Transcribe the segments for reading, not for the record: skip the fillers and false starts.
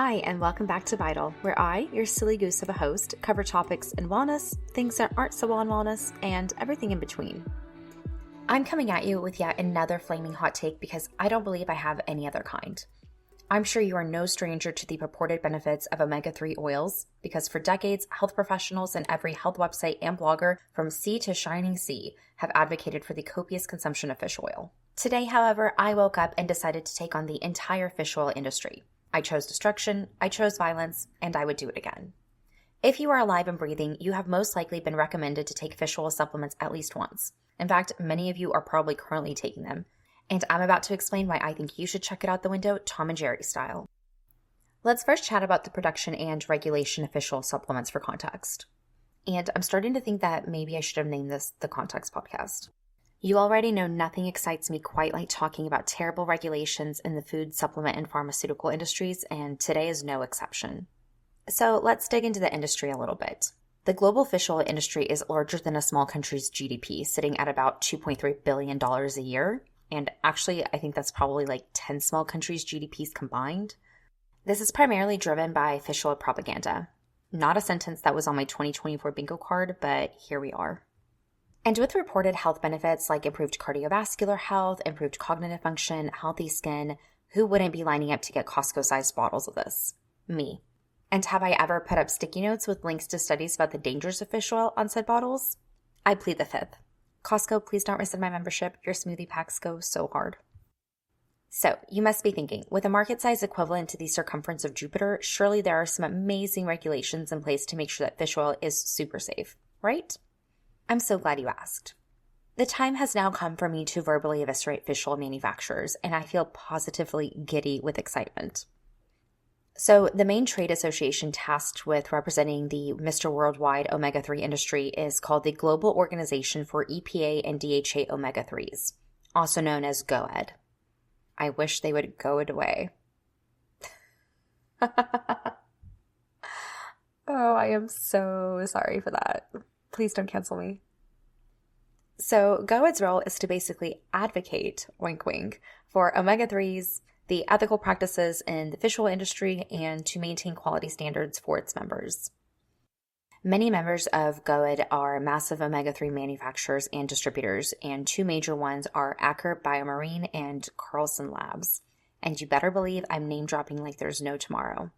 Hi, and welcome back to Vital, where I, your silly goose of a host, cover topics in wellness, things that aren't so on wellness, and everything in between. I'm coming at you with yet another flaming hot take because I don't believe I have any other kind. I'm sure you are no stranger to the purported benefits of omega-3 oils, because for decades, health professionals and every health website and blogger from sea to shining sea have advocated for the copious consumption of fish oil. Today, however, I woke up and decided to take on the entire fish oil industry. I chose destruction, I chose violence, and I would do it again. If you are alive and breathing, you have most likely been recommended to take fish oil supplements at least once. In fact, many of you are probably currently taking them. And I'm about to explain why I think you should check it out the window Tom and Jerry style. Let's first chat about the production and regulation of fish oil supplements for context. And I'm starting to think that maybe I should have named this the Context Podcast. You already know nothing excites me quite like talking about terrible regulations in the food, supplement, and pharmaceutical industries, and today is no exception. So let's dig into the industry a little bit. The global fish oil industry is larger than a small country's GDP, sitting at about $2.3 billion a year. And actually, I think that's probably like 10 small countries' GDPs combined. This is primarily driven by fish oil propaganda. Not a sentence that was on my 2024 bingo card, but here we are. And with reported health benefits like improved cardiovascular health, improved cognitive function, healthy skin, who wouldn't be lining up to get Costco-sized bottles of this? Me. And have I ever put up sticky notes with links to studies about the dangers of fish oil on said bottles? I plead the fifth. Costco, please don't rescind my membership. Your smoothie packs go so hard. So, you must be thinking, with a market size equivalent to the circumference of Jupiter, surely there are some amazing regulations in place to make sure that fish oil is super safe, right? I'm so glad you asked. The time has now come for me to verbally eviscerate fish oil manufacturers, and I feel positively giddy with excitement. So the main trade association tasked with representing the Mr. Worldwide omega-3 industry is called the Global Organization for EPA and DHA Omega-3s, also known as GOED. I wish they would go it away. Oh, I am so sorry for that. Please don't cancel me. So GOED's role is to basically advocate, wink wink, for omega-3s, the ethical practices in the fish oil industry, and to maintain quality standards for its members. Many members of GOED are massive omega-3 manufacturers and distributors, and two major ones are Aker BioMarine and Carlson Labs. And you better believe I'm name dropping like there's no tomorrow.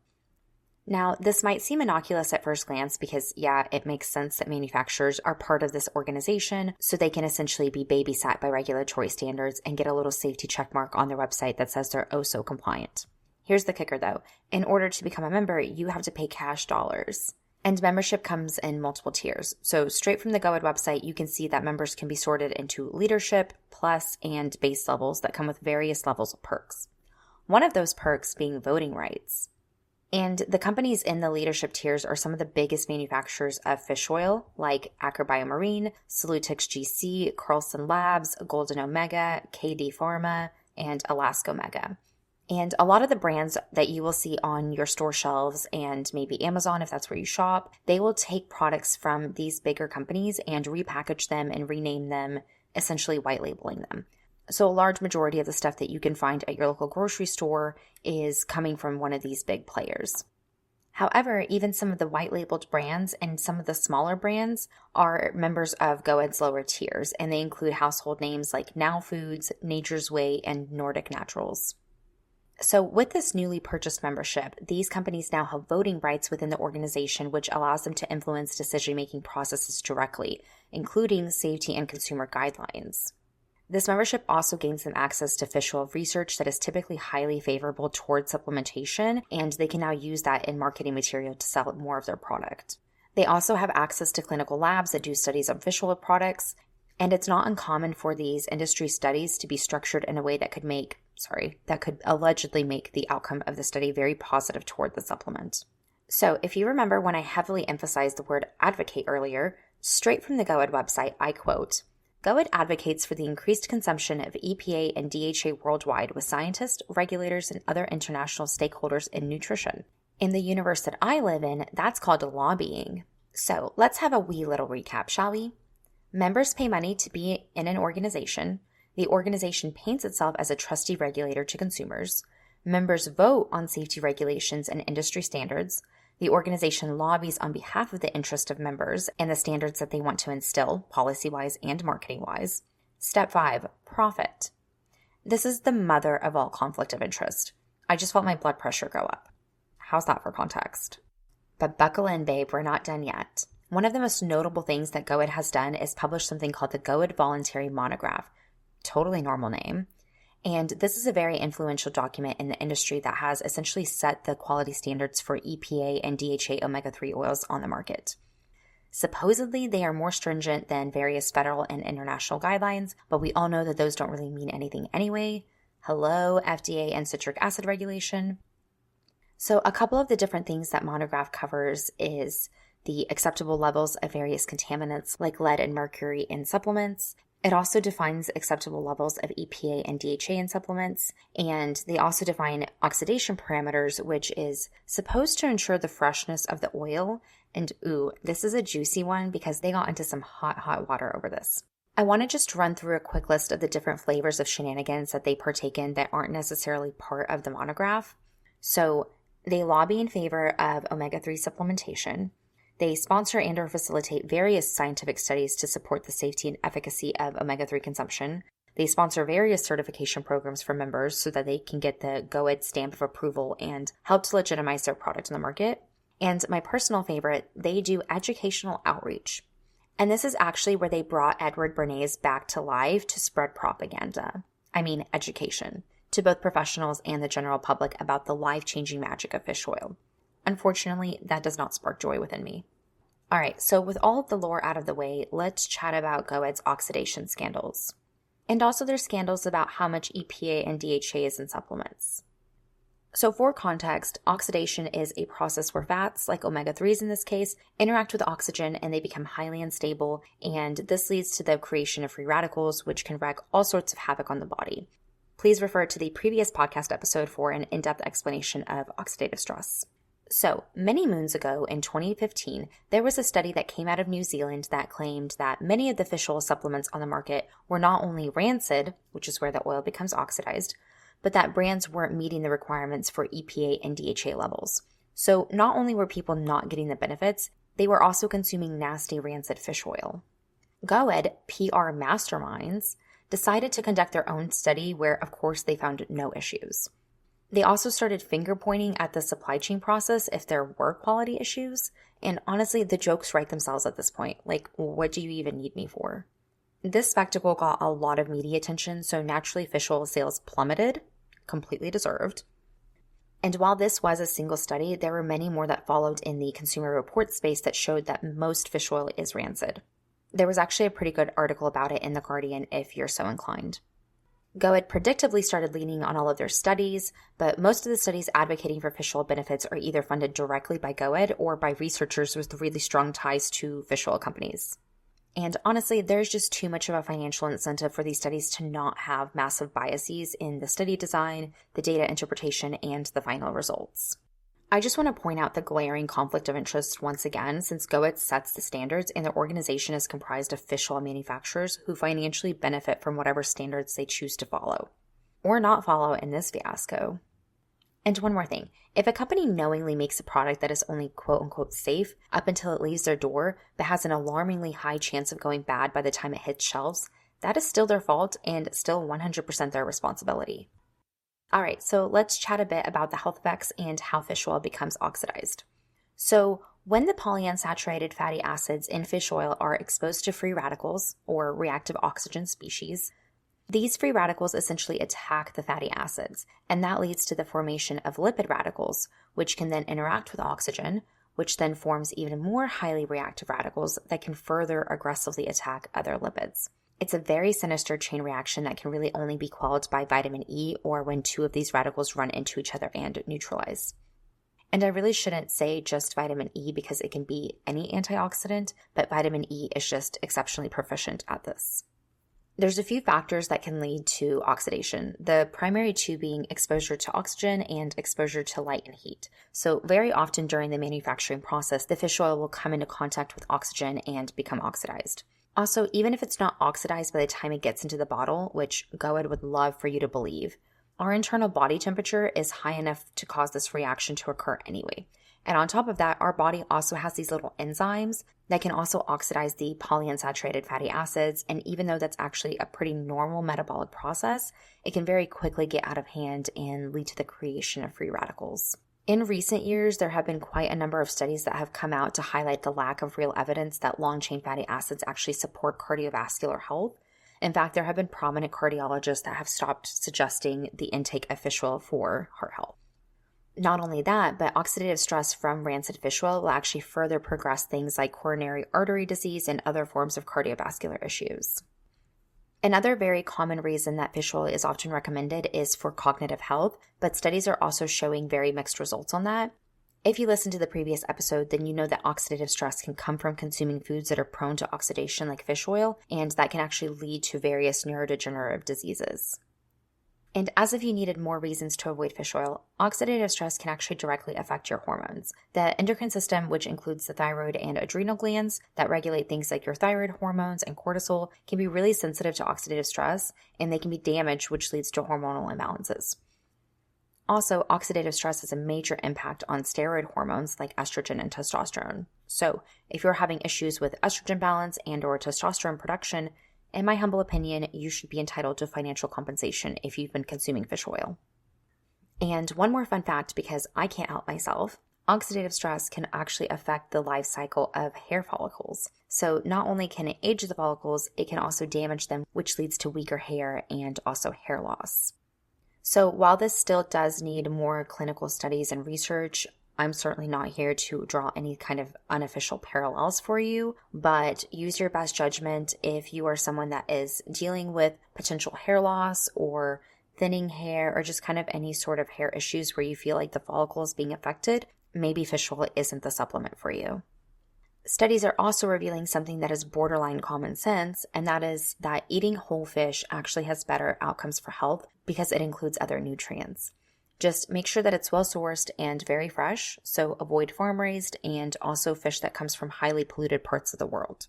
Now, this might seem innocuous at first glance because, yeah, it makes sense that manufacturers are part of this organization so they can essentially be babysat by regulatory standards and get a little safety check mark on their website that says they're oh so compliant. Here's the kicker though. In order to become a member, you have to pay cash dollars. And membership comes in multiple tiers. So straight from the GOED website, you can see that members can be sorted into leadership, plus, and base levels that come with various levels of perks. One of those perks being voting rights. And the companies in the leadership tiers are some of the biggest manufacturers of fish oil, like Aker BioMarine, Salutix GC, Carlson Labs, Golden Omega, KD Pharma, and Alaska Omega. And a lot of the brands that you will see on your store shelves and maybe Amazon, if that's where you shop, they will take products from these bigger companies and repackage them and rename them, essentially white labeling them. So a large majority of the stuff that you can find at your local grocery store is coming from one of these big players. However, even some of the white labeled brands and some of the smaller brands are members of GOED's lower tiers, and they include household names like Now Foods, Nature's Way, and Nordic Naturals. So with this newly purchased membership, these companies now have voting rights within the organization, which allows them to influence decision-making processes directly, including safety and consumer guidelines. This membership also gains them access to fish oil research that is typically highly favorable towards supplementation, and they can now use that in marketing material to sell more of their product. They also have access to clinical labs that do studies on fish oil products, and it's not uncommon for these industry studies to be structured in a way that could allegedly make the outcome of the study very positive toward the supplement. So if you remember when I heavily emphasized the word advocate earlier, straight from the GOED website, I quote, GOED advocates for the increased consumption of EPA and DHA worldwide with scientists, regulators, and other international stakeholders in nutrition. In the universe that I live in, that's called lobbying. So let's have a wee little recap, shall we? Members pay money to be in an organization. The organization paints itself as a trusty regulator to consumers. Members vote on safety regulations and industry standards. The organization lobbies on behalf of the interest of members and the standards that they want to instill, policy-wise and marketing-wise. Step 5, profit. This is the mother of all conflict of interest. I just felt my blood pressure go up. How's that for context? But buckle in, babe, we're not done yet. One of the most notable things that GOED has done is publish something called the GOED Voluntary Monograph. Totally normal name. And this is a very influential document in the industry that has essentially set the quality standards for EPA and DHA omega-3 oils on the market. Supposedly, they are more stringent than various federal and international guidelines, but we all know that those don't really mean anything anyway. Hello, FDA and citric acid regulation. So a couple of the different things that Monograph covers is the acceptable levels of various contaminants like lead and mercury in supplements. It also defines acceptable levels of EPA and DHA in supplements, and they also define oxidation parameters, which is supposed to ensure the freshness of the oil. And ooh, this is a juicy one because they got into some hot water over this. I want to just run through a quick list of the different flavors of shenanigans that they partake in that aren't necessarily part of the monograph. So they lobby in favor of omega-3 supplementation. They sponsor and or facilitate various scientific studies to support the safety and efficacy of omega-3 consumption. They sponsor various certification programs for members so that they can get the GOED stamp of approval and help to legitimize their product in the market. And my personal favorite, they do educational outreach. And this is actually where they brought Edward Bernays back to life to spread propaganda. Education, to both professionals and the general public about the life-changing magic of fish oil. Unfortunately, that does not spark joy within me. All right, so with all of the lore out of the way, let's chat about GOED's oxidation scandals. And also their scandals about how much EPA and DHA is in supplements. So for context, oxidation is a process where fats, like omega-3s in this case, interact with oxygen and they become highly unstable, and this leads to the creation of free radicals, which can wreak all sorts of havoc on the body. Please refer to the previous podcast episode for an in-depth explanation of oxidative stress. So, many moons ago in 2015, there was a study that came out of New Zealand that claimed that many of the fish oil supplements on the market were not only rancid, which is where the oil becomes oxidized, but that brands weren't meeting the requirements for EPA and DHA levels. So, not only were people not getting the benefits, they were also consuming nasty rancid fish oil. GOED PR masterminds decided to conduct their own study where, of course, they found no issues. They also started finger pointing at the supply chain process if there were quality issues. And honestly, the jokes write themselves at this point. Like, what do you even need me for? This spectacle got a lot of media attention, so naturally fish oil sales plummeted, completely deserved. And while this was a single study, there were many more that followed in the consumer report space that showed that most fish oil is rancid. There was actually a pretty good article about it in The Guardian if you're so inclined. GOED predictably started leaning on all of their studies, but most of the studies advocating for fish oil benefits are either funded directly by GOED or by researchers with really strong ties to fish oil companies. And honestly, there's just too much of a financial incentive for these studies to not have massive biases in the study design, the data interpretation, and the final results. I just want to point out the glaring conflict of interest once again, since GOED sets the standards and the organization is comprised of fish oil manufacturers who financially benefit from whatever standards they choose to follow. Or not follow in this fiasco. And one more thing, if a company knowingly makes a product that is only quote-unquote safe up until it leaves their door, but has an alarmingly high chance of going bad by the time it hits shelves, that is still their fault and still 100% their responsibility. All right, so let's chat a bit about the health effects and how fish oil becomes oxidized. So when the polyunsaturated fatty acids in fish oil are exposed to free radicals, or reactive oxygen species, these free radicals essentially attack the fatty acids, and that leads to the formation of lipid radicals, which can then interact with oxygen, which then forms even more highly reactive radicals that can further aggressively attack other lipids. It's a very sinister chain reaction that can really only be quelled by vitamin E or when two of these radicals run into each other and neutralize. And I really shouldn't say just vitamin E because it can be any antioxidant, but vitamin E is just exceptionally proficient at this. There's a few factors that can lead to oxidation, the primary two being exposure to oxygen and exposure to light and heat. So very often during the manufacturing process, the fish oil will come into contact with oxygen and become oxidized. Also, even if it's not oxidized by the time it gets into the bottle, which GOED would love for you to believe, our internal body temperature is high enough to cause this reaction to occur anyway. And on top of that, our body also has these little enzymes that can also oxidize the polyunsaturated fatty acids. And even though that's actually a pretty normal metabolic process, it can very quickly get out of hand and lead to the creation of free radicals. In recent years, there have been quite a number of studies that have come out to highlight the lack of real evidence that long-chain fatty acids actually support cardiovascular health. In fact, there have been prominent cardiologists that have stopped suggesting the intake of fish oil for heart health. Not only that, but oxidative stress from rancid fish oil will actually further progress things like coronary artery disease and other forms of cardiovascular issues. Another very common reason that fish oil is often recommended is for cognitive health, but studies are also showing very mixed results on that. If you listened to the previous episode, then you know that oxidative stress can come from consuming foods that are prone to oxidation like fish oil, and that can actually lead to various neurodegenerative diseases. And as if you needed more reasons to avoid fish oil, oxidative stress can actually directly affect your hormones. The endocrine system, which includes the thyroid and adrenal glands that regulate things like your thyroid hormones and cortisol, can be really sensitive to oxidative stress, and they can be damaged, which leads to hormonal imbalances. Also, oxidative stress has a major impact on steroid hormones like estrogen and testosterone. So, if you're having issues with estrogen balance and/or testosterone production, in my humble opinion, you should be entitled to financial compensation if you've been consuming fish oil. And one more fun fact, because I can't help myself, oxidative stress can actually affect the life cycle of hair follicles. So not only can it age the follicles, it can also damage them, which leads to weaker hair and also hair loss. So while this still does need more clinical studies and research, I'm certainly not here to draw any kind of unofficial parallels for you, but use your best judgment if you are someone that is dealing with potential hair loss or thinning hair or just kind of any sort of hair issues where you feel like the follicle is being affected. Maybe fish oil isn't the supplement for you. Studies are also revealing something that is borderline common sense, and that is that eating whole fish actually has better outcomes for health because it includes other nutrients. Just make sure that it's well sourced and very fresh, so avoid farm raised and also fish that comes from highly polluted parts of the world.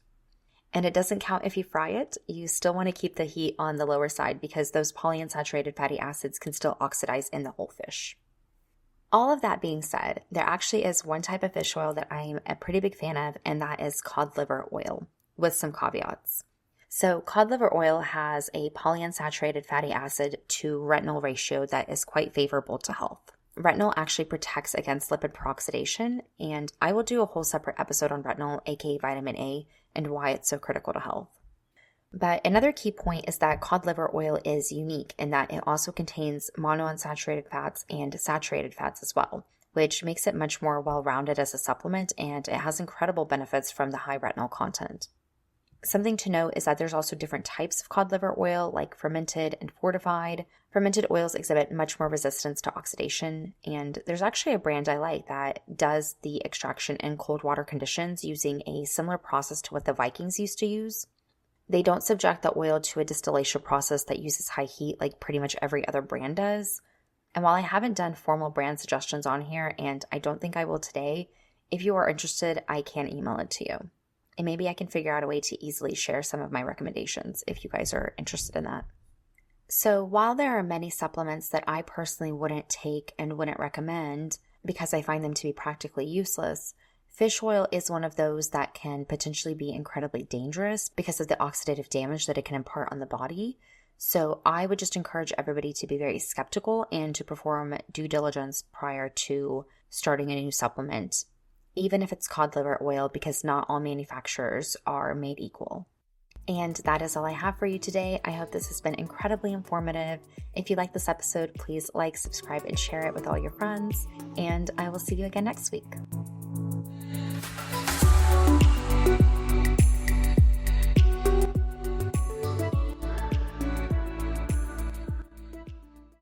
And it doesn't count if you fry it. You still want to keep the heat on the lower side because those polyunsaturated fatty acids can still oxidize in the whole fish. All of that being said, there actually is one type of fish oil that I'm a pretty big fan of, and that is cod liver oil, with some caveats. So cod liver oil has a polyunsaturated fatty acid to retinol ratio that is quite favorable to health. Retinol actually protects against lipid peroxidation, and I will do a whole separate episode on retinol, aka vitamin A, and why it's so critical to health. But another key point is that cod liver oil is unique in that it also contains monounsaturated fats and saturated fats as well, which makes it much more well-rounded as a supplement, and it has incredible benefits from the high retinol content. Something to note is that there's also different types of cod liver oil, like fermented and fortified. Fermented oils exhibit much more resistance to oxidation, and there's actually a brand I like that does the extraction in cold water conditions using a similar process to what the Vikings used to use. They don't subject the oil to a distillation process that uses high heat like pretty much every other brand does. And while I haven't done formal brand suggestions on here, and I don't think I will today, if you are interested, I can email it to you. And maybe I can figure out a way to easily share some of my recommendations if you guys are interested in that. So while there are many supplements that I personally wouldn't take and wouldn't recommend because I find them to be practically useless, fish oil is one of those that can potentially be incredibly dangerous because of the oxidative damage that it can impart on the body. So I would just encourage everybody to be very skeptical and to perform due diligence prior to starting a new supplement, even if it's cod liver oil, because not all manufacturers are made equal. And that is all I have for you today. I hope this has been incredibly informative. If you like this episode, please like, subscribe, and share it with all your friends. And I will see you again next week.